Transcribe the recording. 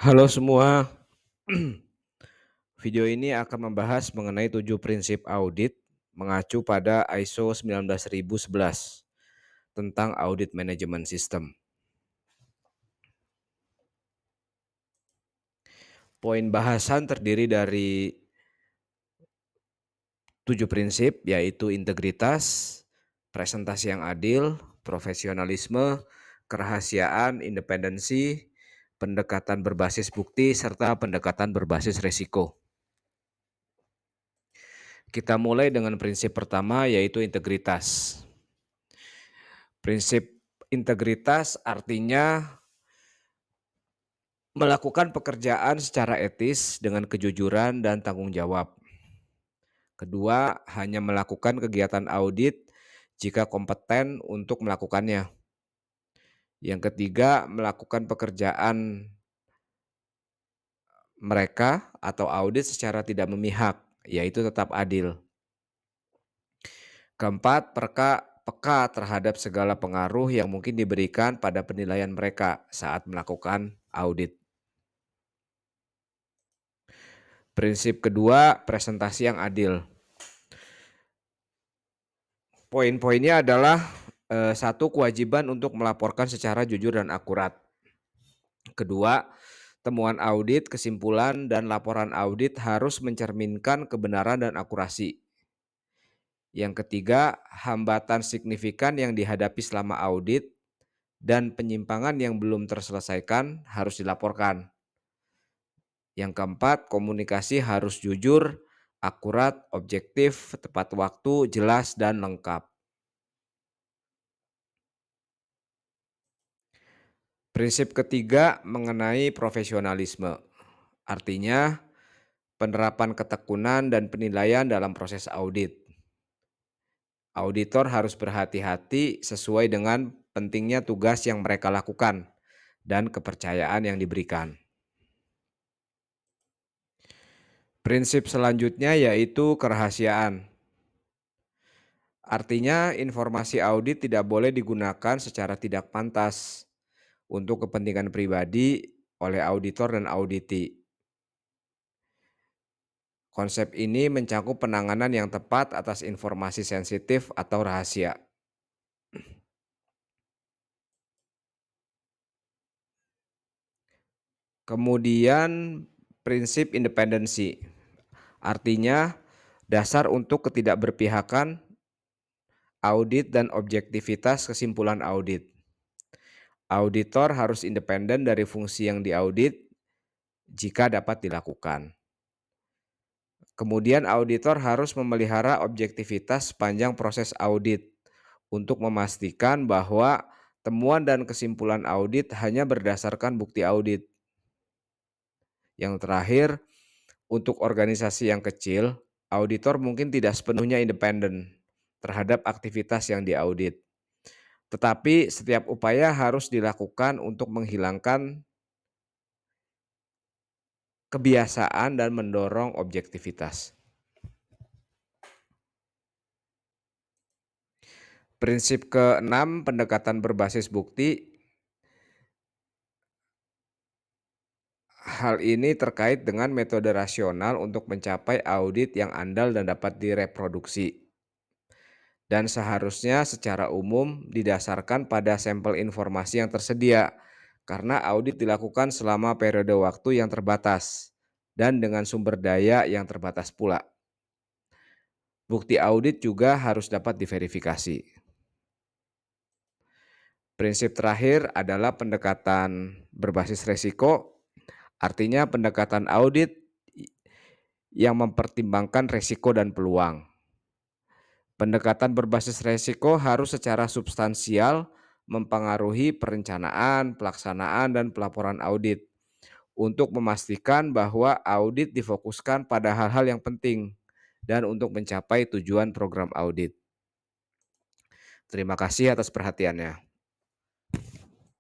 Halo semua, video ini akan membahas mengenai 7 prinsip audit mengacu pada ISO 19011 tentang audit manajemen sistem. Poin bahasan terdiri dari 7 prinsip yaitu integritas, presentasi yang adil, profesionalisme, kerahasiaan, independensi, pendekatan berbasis bukti, serta pendekatan berbasis risiko. Kita mulai dengan prinsip pertama yaitu integritas. Prinsip integritas artinya melakukan pekerjaan secara etis dengan kejujuran dan tanggung jawab. Kedua, hanya melakukan kegiatan audit jika kompeten untuk melakukannya. Yang ketiga, melakukan pekerjaan mereka atau audit secara tidak memihak, yaitu tetap adil. Keempat, peka terhadap segala pengaruh yang mungkin diberikan pada penilaian mereka saat melakukan audit. Prinsip kedua, presentasi yang adil. Poin-poinnya adalah satu, kewajiban untuk melaporkan secara jujur dan akurat. Kedua, temuan audit, kesimpulan, dan laporan audit harus mencerminkan kebenaran dan akurasi. Yang ketiga, hambatan signifikan yang dihadapi selama audit dan penyimpangan yang belum terselesaikan harus dilaporkan. Yang keempat, komunikasi harus jujur, akurat, objektif, tepat waktu, jelas, dan lengkap. Prinsip ketiga mengenai profesionalisme. Artinya, penerapan ketekunan dan penilaian dalam proses audit. Auditor harus berhati-hati sesuai dengan pentingnya tugas yang mereka lakukan dan kepercayaan yang diberikan. Prinsip selanjutnya yaitu kerahasiaan. Artinya, informasi audit tidak boleh digunakan secara tidak pantas untuk kepentingan pribadi oleh auditor dan auditi. Konsep ini mencakup penanganan yang tepat atas informasi sensitif atau rahasia. Kemudian prinsip independensi. Artinya, dasar untuk ketidakberpihakan audit dan objektivitas kesimpulan audit. Auditor harus independen dari fungsi yang diaudit jika dapat dilakukan. Kemudian auditor harus memelihara objektivitas sepanjang proses audit untuk memastikan bahwa temuan dan kesimpulan audit hanya berdasarkan bukti audit. Yang terakhir, untuk organisasi yang kecil, auditor mungkin tidak sepenuhnya independen terhadap aktivitas yang diaudit. Tetapi setiap upaya harus dilakukan untuk menghilangkan kebiasaan dan mendorong objektivitas. Prinsip keenam, pendekatan berbasis bukti. Hal ini terkait dengan metode rasional untuk mencapai audit yang andal dan dapat direproduksi. Dan seharusnya secara umum didasarkan pada sampel informasi yang tersedia, karena audit dilakukan selama periode waktu yang terbatas dan dengan sumber daya yang terbatas pula. Bukti audit juga harus dapat diverifikasi. Prinsip terakhir adalah pendekatan berbasis resiko, artinya pendekatan audit yang mempertimbangkan resiko dan peluang. Pendekatan berbasis resiko harus secara substansial mempengaruhi perencanaan, pelaksanaan, dan pelaporan audit untuk memastikan bahwa audit difokuskan pada hal-hal yang penting dan untuk mencapai tujuan program audit. Terima kasih atas perhatiannya.